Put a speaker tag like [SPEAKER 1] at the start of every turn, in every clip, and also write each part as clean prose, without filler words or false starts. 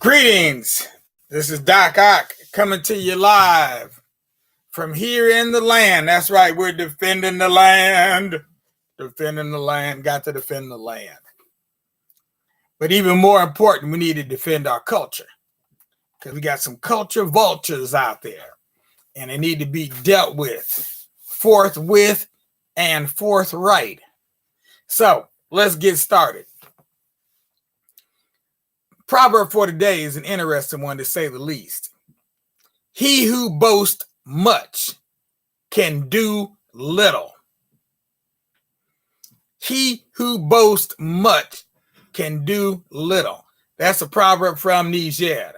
[SPEAKER 1] Greetings. This is Doc Ock coming to you live from here in the land. That's right. We're defending the land. Defending the land. Got to defend the land. But even more important, we need to defend our culture because we got some culture vultures out there and they need to be dealt with forthwith and forthright. So let's get started. Proverb for today is an interesting one, to say the least. He who boasts much can do little. He who boasts much can do little. That's a proverb from Niger.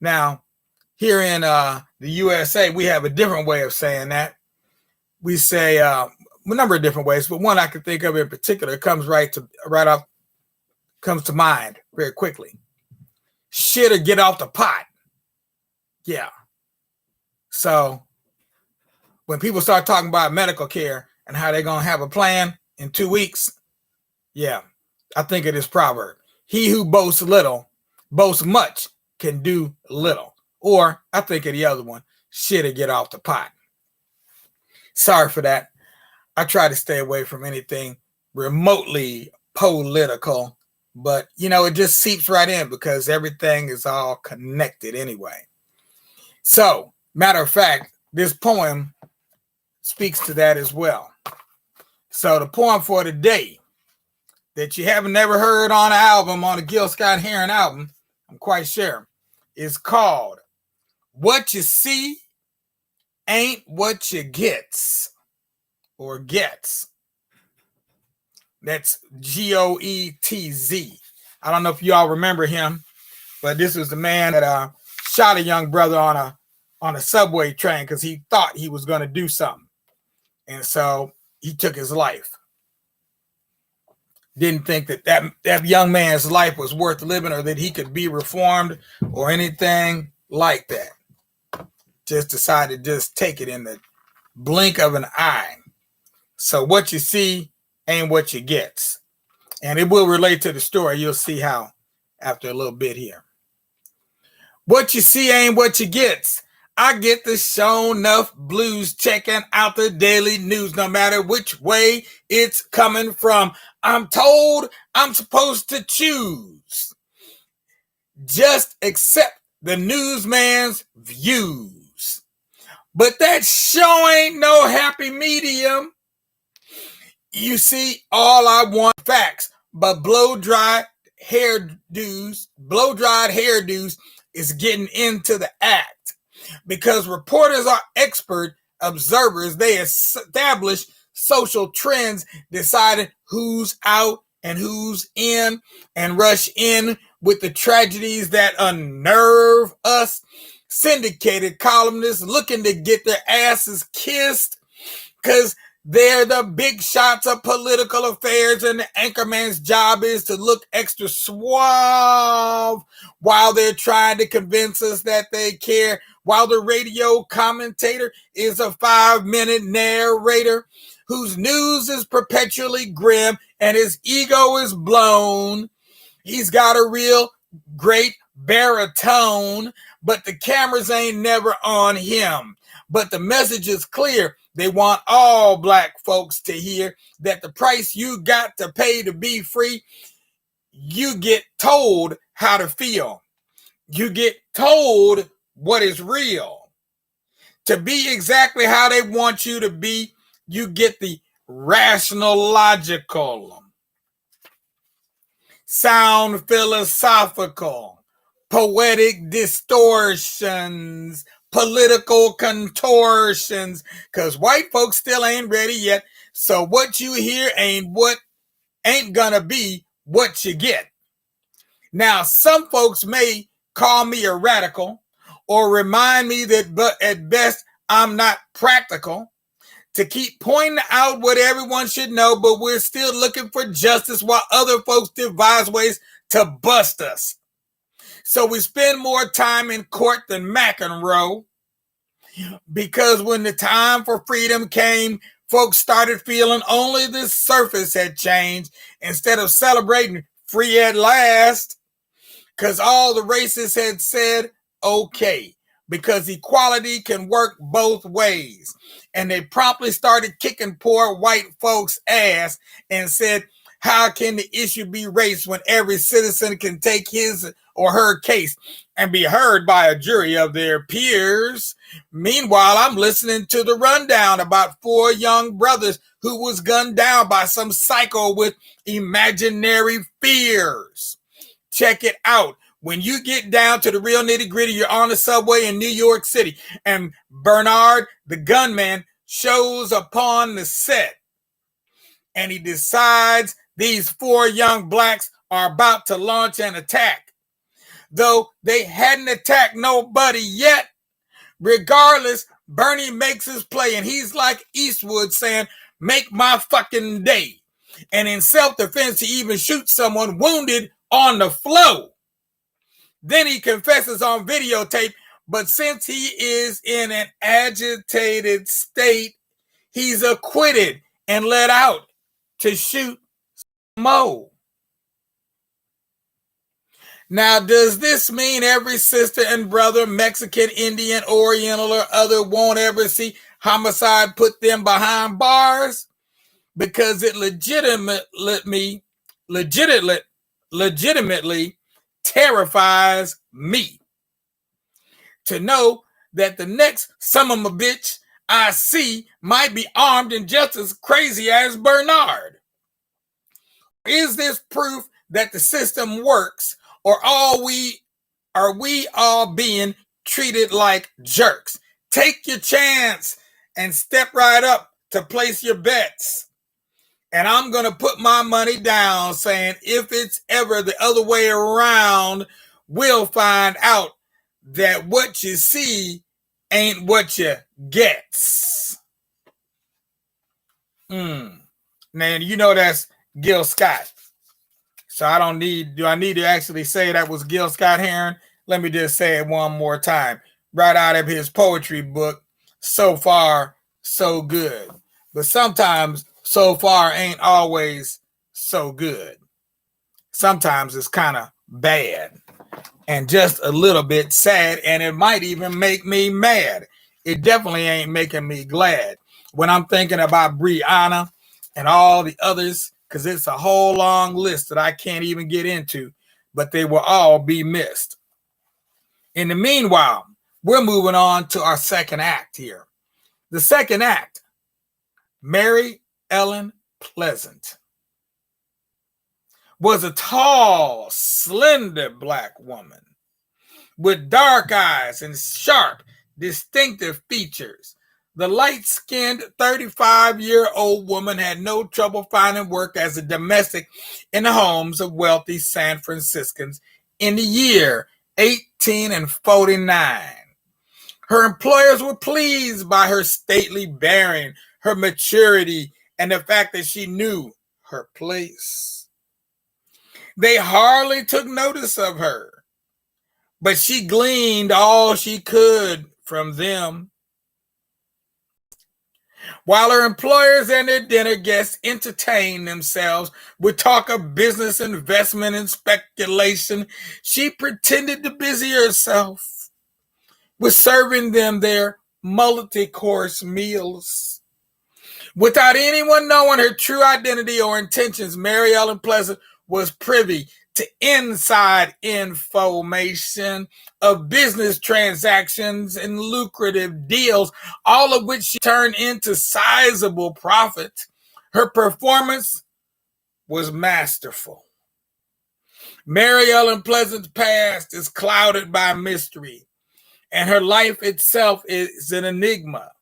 [SPEAKER 1] Now, here in the USA, we have a different way of saying that. We say a number of different ways, but one I can think of in particular comes comes to mind very quickly. Shit or get off the pot. Yeah. So when people start talking about medical care and how they're going to have a plan in 2 weeks, yeah, I think of this proverb. He who boasts much can do little. Or I think of the other one, shit or get off the pot. Sorry for that. I try to stay away from anything remotely political. But, it just seeps right in because everything is all connected anyway. So, matter of fact, this poem speaks to that as well. So, the poem for today that you haven't never heard on an album, on a Gil Scott-Heron album, I'm quite sure, is called What You See Ain't What You Gets, or Gets. That's Goetz. I don't know if y'all remember him, but this was the man that shot a young brother on a subway train because he thought he was going to do something. And so he took his life. Didn't think that young man's life was worth living or that he could be reformed or anything like that. Just decided to just take it in the blink of an eye. So what you see ain't what you get. And it will relate to the story. You'll see how after a little bit here. What you see ain't what you get. I get the show enough blues checking out the daily news, no matter which way it's coming from. I'm told I'm supposed to choose. Just accept the newsman's views. But that show ain't no happy medium. You see, all I want facts, but blow-dried hairdos is getting into the act because reporters are expert observers. They establish social trends, deciding who's out and who's in, and rush in with the tragedies that unnerve us. Syndicated columnists looking to get their asses kissed because they're the big shots of political affairs, and the anchorman's job is to look extra suave while they're trying to convince us that they care, while the radio commentator is a 5-minute narrator whose news is perpetually grim and his ego is blown. He's got a real great baritone, but the cameras ain't never on him. But the message is clear. They want all black folks to hear that the price you got to pay to be free, you get told how to feel. You get told what is real. To be exactly how they want you to be, you get the rational, logical, sound philosophical, poetic distortions, political contortions, because white folks still ain't ready yet. So what you hear ain't gonna be what you get. Now, some folks may call me a radical or remind me that at best I'm not practical to keep pointing out what everyone should know, but we're still looking for justice while other folks devise ways to bust us. So we spend more time in court than McEnroe, because when the time for freedom came, folks started feeling only the surface had changed. Instead of celebrating free at last, because all the racists had said, okay, because equality can work both ways. And they promptly started kicking poor white folks' ass and said, how can the issue be race when every citizen can take his or her case and be heard by a jury of their peers? Meanwhile, I'm listening to the rundown about 4 young brothers who was gunned down by some psycho with imaginary fears. Check it out. When you get down to the real nitty gritty, you're on the subway in New York City, and Bernard, the gunman, shows upon the set, and he decides these 4 young blacks are about to launch an attack. Though they hadn't attacked nobody yet, regardless, Bernie makes his play, and he's like Eastwood saying, make my fucking day. And in self-defense, he even shoots someone wounded on the floor. Then he confesses on videotape, but since he is in an agitated state, he's acquitted and let out to shoot more. Now, does this mean every sister and brother, Mexican, Indian, Oriental, or other won't ever see homicide put them behind bars? Because it legitimately terrifies me to know that the next son of a bitch I see might be armed and just as crazy as Bernard. Is this proof that the system works, or are we all being treated like jerks? Take your chance and step right up to place your bets. And I'm going to put my money down saying if it's ever the other way around, we'll find out that what you see ain't what you get. Now, you know that's Gil Scott. So do I need to actually say that was Gil Scott Heron? Let me just say it one more time. Right out of his poetry book, So Far, So Good. But sometimes so far ain't always so good. Sometimes it's kind of bad and just a little bit sad, and it might even make me mad. It definitely ain't making me glad when I'm thinking about Brianna and all the others, because it's a whole long list that I can't even get into, but they will all be missed. In the meanwhile, we're moving on to our second act here. The second act, Mary Ellen Pleasant was a tall, slender black woman with dark eyes and sharp, distinctive features. The light-skinned 35-year-old woman had no trouble finding work as a domestic in the homes of wealthy San Franciscans in the year 1849. Her employers were pleased by her stately bearing, her maturity, and the fact that she knew her place. They hardly took notice of her, but she gleaned all she could from them. While her employers and their dinner guests entertained themselves with talk of business, investment, and speculation, she pretended to busy herself with serving them their multi-course meals. Without anyone knowing her true identity or intentions, Mary Ellen Pleasant was privy to inside information of business transactions and lucrative deals, all of which she turned into sizable profits. Her performance was masterful. Mary Ellen Pleasant's past is clouded by mystery, and her life itself is an enigma.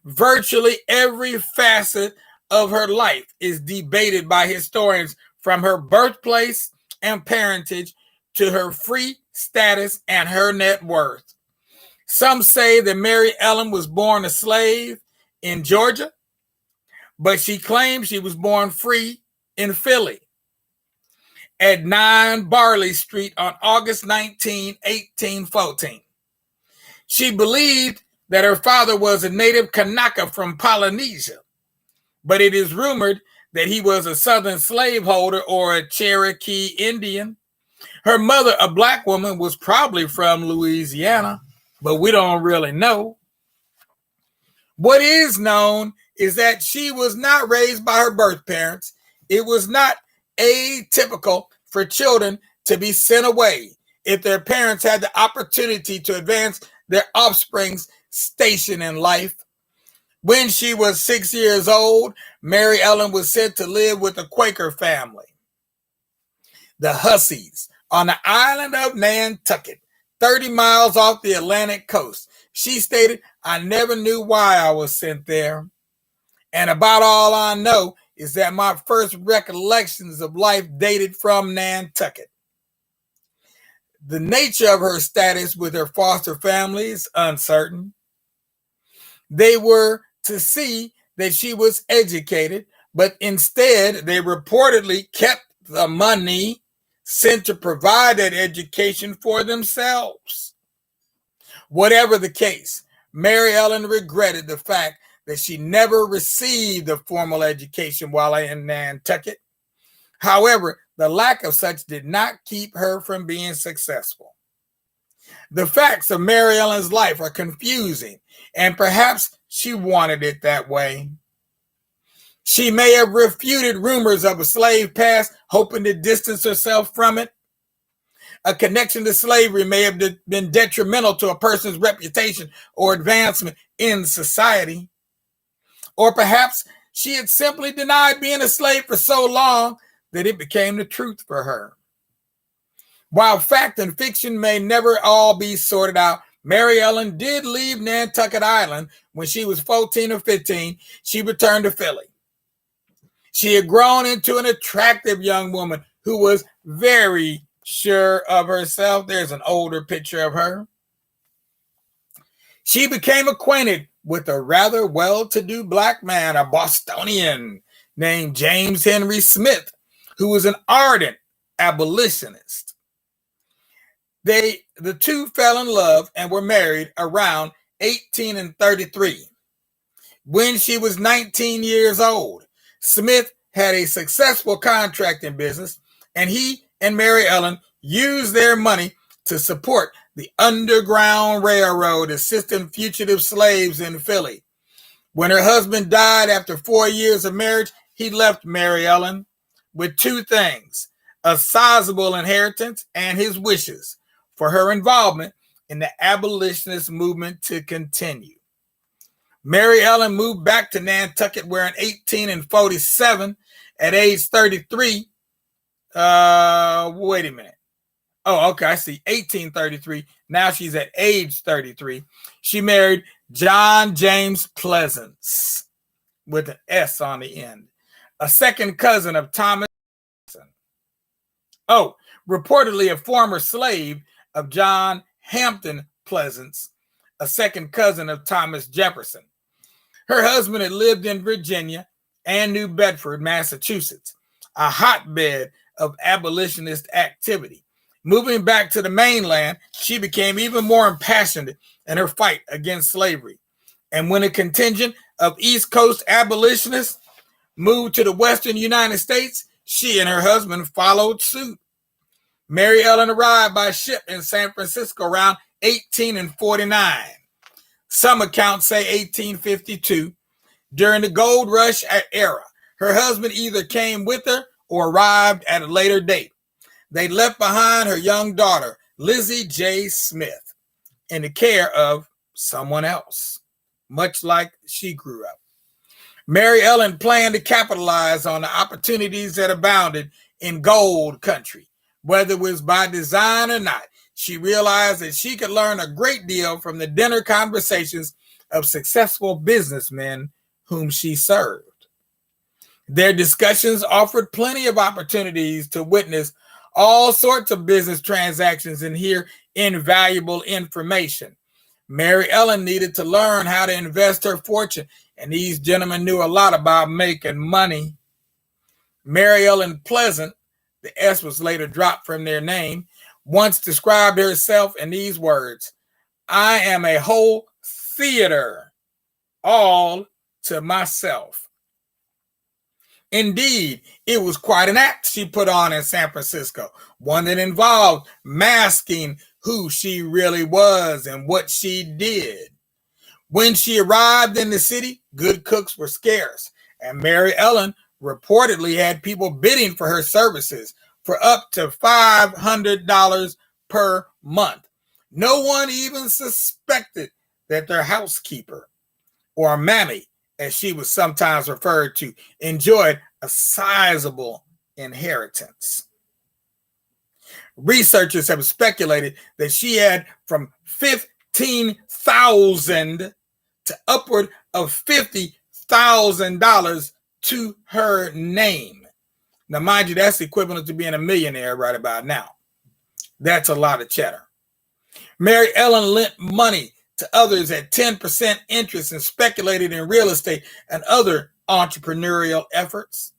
[SPEAKER 1] Virtually every facet of her life is debated by historians, from her birthplace and parentage to her free status and her net worth. Some say that Mary Ellen was born a slave in Georgia, but she claims she was born free in Philly at 9 Barley Street on August 19, 1814. She believed that her father was a native Kanaka from Polynesia, but it is rumored that he was a Southern slaveholder or a Cherokee Indian. Her mother, a black woman, was probably from Louisiana, but we don't really know. What is known is that she was not raised by her birth parents. It was not atypical for children to be sent away if their parents had the opportunity to advance their offspring's station in life. When she was 6 years old, Mary Ellen was sent to live with a Quaker family, the Hussies, on the island of Nantucket, 30 miles off the Atlantic coast. She stated, "I never knew why I was sent there. And about all I know is that my first recollections of life dated from Nantucket." The nature of her status with her foster family is uncertain. They were to see that she was educated, but instead they reportedly kept the money sent to provide that education for themselves. Whatever the case, Mary Ellen regretted the fact that she never received a formal education while in Nantucket. However, the lack of such did not keep her from being successful. The facts of Mary Ellen's life are confusing, and perhaps she wanted it that way. She may have refuted rumors of a slave past, hoping to distance herself from it. A connection to slavery may have been detrimental to a person's reputation or advancement in society. Or perhaps she had simply denied being a slave for so long that it became the truth for her. While fact and fiction may never all be sorted out, Mary Ellen did leave Nantucket Island when she was 14 or 15. She returned to Philly. She had grown into an attractive young woman who was very sure of herself. There's an older picture of her. She became acquainted with a rather well-to-do black man, a Bostonian named James Henry Smith, who was an ardent abolitionist. The two fell in love and were married around 1833. When she was 19 years old, Smith had a successful contracting business, and he and Mary Ellen used their money to support the Underground Railroad, assisting fugitive slaves in Philly. When her husband died after 4 years of marriage, he left Mary Ellen with two things: a sizable inheritance and his wishes for her involvement in the abolitionist movement to continue. Mary Ellen moved back to Nantucket, where in 1847, at age 33, wait a minute. Oh, okay, I see, 1833. Now she's at age 33. She married John James Pleasance, with an S on the end, a second cousin of Thomas. Oh, reportedly a former slave of John Hampton Pleasance, a second cousin of Thomas Jefferson. Her husband had lived in Virginia and New Bedford, Massachusetts, a hotbed of abolitionist activity. Moving back to the mainland, she became even more impassioned in her fight against slavery. And when a contingent of East Coast abolitionists moved to the Western United States, she and her husband followed suit. Mary Ellen arrived by ship in San Francisco around 1849. Some accounts say 1852. During the gold rush era, her husband either came with her or arrived at a later date. They left behind her young daughter, Lizzie J. Smith, in the care of someone else, much like she grew up. Mary Ellen planned to capitalize on the opportunities that abounded in gold country. Whether it was by design or not, she realized that she could learn a great deal from the dinner conversations of successful businessmen whom she served. Their discussions offered plenty of opportunities to witness all sorts of business transactions and hear invaluable information. Mary Ellen needed to learn how to invest her fortune, and these gentlemen knew a lot about making money. Mary Ellen Pleasant, the S was later dropped from their name, once described herself in these words: "I am a whole theater all to myself." Indeed, it was quite an act she put on in San Francisco, one that involved masking who she really was and what she did. When she arrived in the city, good cooks were scarce, and Mary Ellen reportedly had people bidding for her services for up to $500 per month. No one even suspected that their housekeeper, or mammy, as she was sometimes referred to, enjoyed a sizable inheritance. Researchers have speculated that she had from $15,000 to upward of $50,000 to her name. Now, mind you, that's equivalent to being a millionaire right about now. That's a lot of cheddar. Mary Ellen lent money to others at 10% interest and speculated in real estate and other entrepreneurial efforts.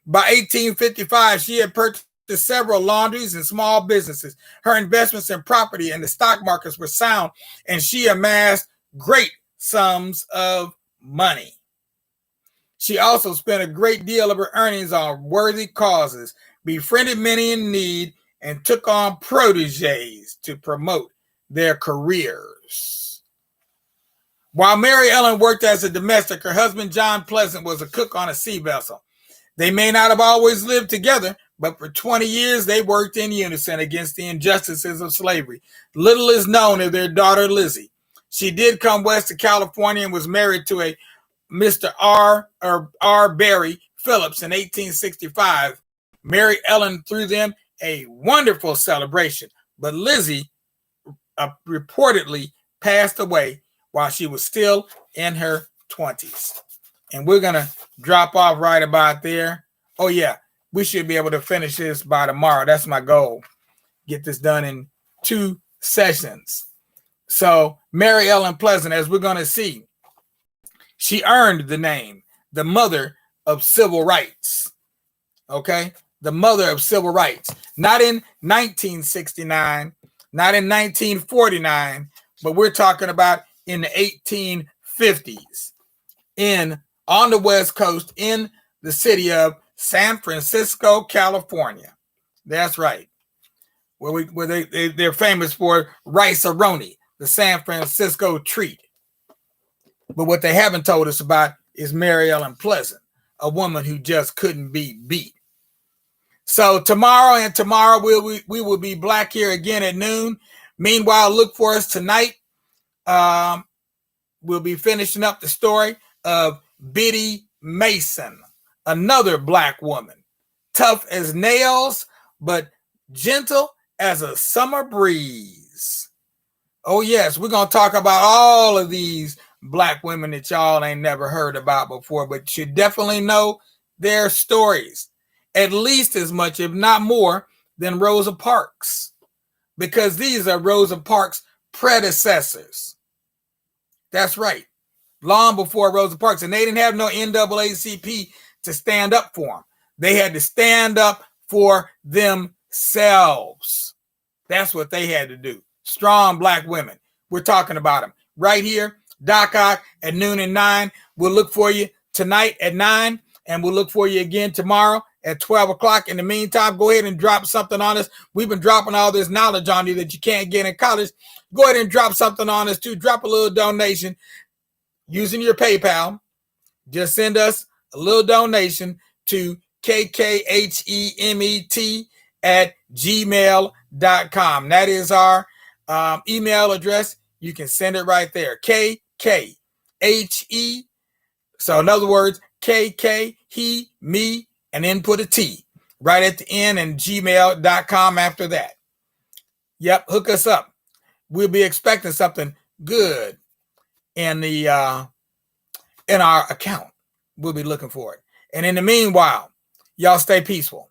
[SPEAKER 1] By 1855, she had purchased several laundries and small businesses. Her investments in property and the stock markets were sound, and she amassed great sums of money. She also spent a great deal of her earnings on worthy causes, befriended many in need, and took on proteges to promote their careers. While Mary Ellen worked as a domestic, her husband John Pleasant was a cook on a sea vessel. They may not have always lived together, but for 20 years they worked in unison against the injustices of slavery. Little is known of their daughter Lizzie. She did come west to California and was married to a Mr. R. Barry Phillips in 1865. Mary Ellen threw them a wonderful celebration, but Lizzie reportedly passed away while she was still in her 20s. And we're going to drop off right about there. Oh, yeah, we should be able to finish this by tomorrow. That's my goal. Get this done in 2 sessions. So Mary Ellen Pleasant, as we're going to see, she earned the name, the mother of civil rights. Okay? The mother of civil rights. Not in 1969, not in 1949, but we're talking about in the 1850s on the West Coast in the city of San Francisco, California. That's right. Where they're famous for rice-a-roni, the San Francisco treat. But what they haven't told us about is Mary Ellen Pleasant, a woman who just couldn't be beat. So tomorrow we will be back here again at noon. Meanwhile, look for us tonight. We'll be finishing up the story of Biddy Mason, another Black woman, tough as nails, but gentle as a summer breeze. Oh, yes, we're going to talk about all of these Black women that y'all ain't never heard about before, but you definitely know their stories, at least as much, if not more, than Rosa Parks, because these are Rosa Parks' predecessors. That's right. Long before Rosa Parks, and they didn't have no NAACP to stand up for them. They had to stand up for themselves. That's what they had to do. Strong Black women. We're talking about them right here. Doc Ock at noon and 9. We'll look for you tonight at 9, and we'll look for you again tomorrow at 12 o'clock. In the meantime, go ahead and drop something on us. We've been dropping all this knowledge on you that you can't get in college. Go ahead and drop something on us too. Drop a little donation using your PayPal. Just send us a little donation to kkhemet@gmail.com. That is our email address. You can send it right there. KKHE. So in other words, KK, he, me, and then put a T right at the end and gmail.com after that. Yep, hook us up. We'll be expecting something good in our account. We'll be looking for it. And in the meanwhile, y'all stay peaceful.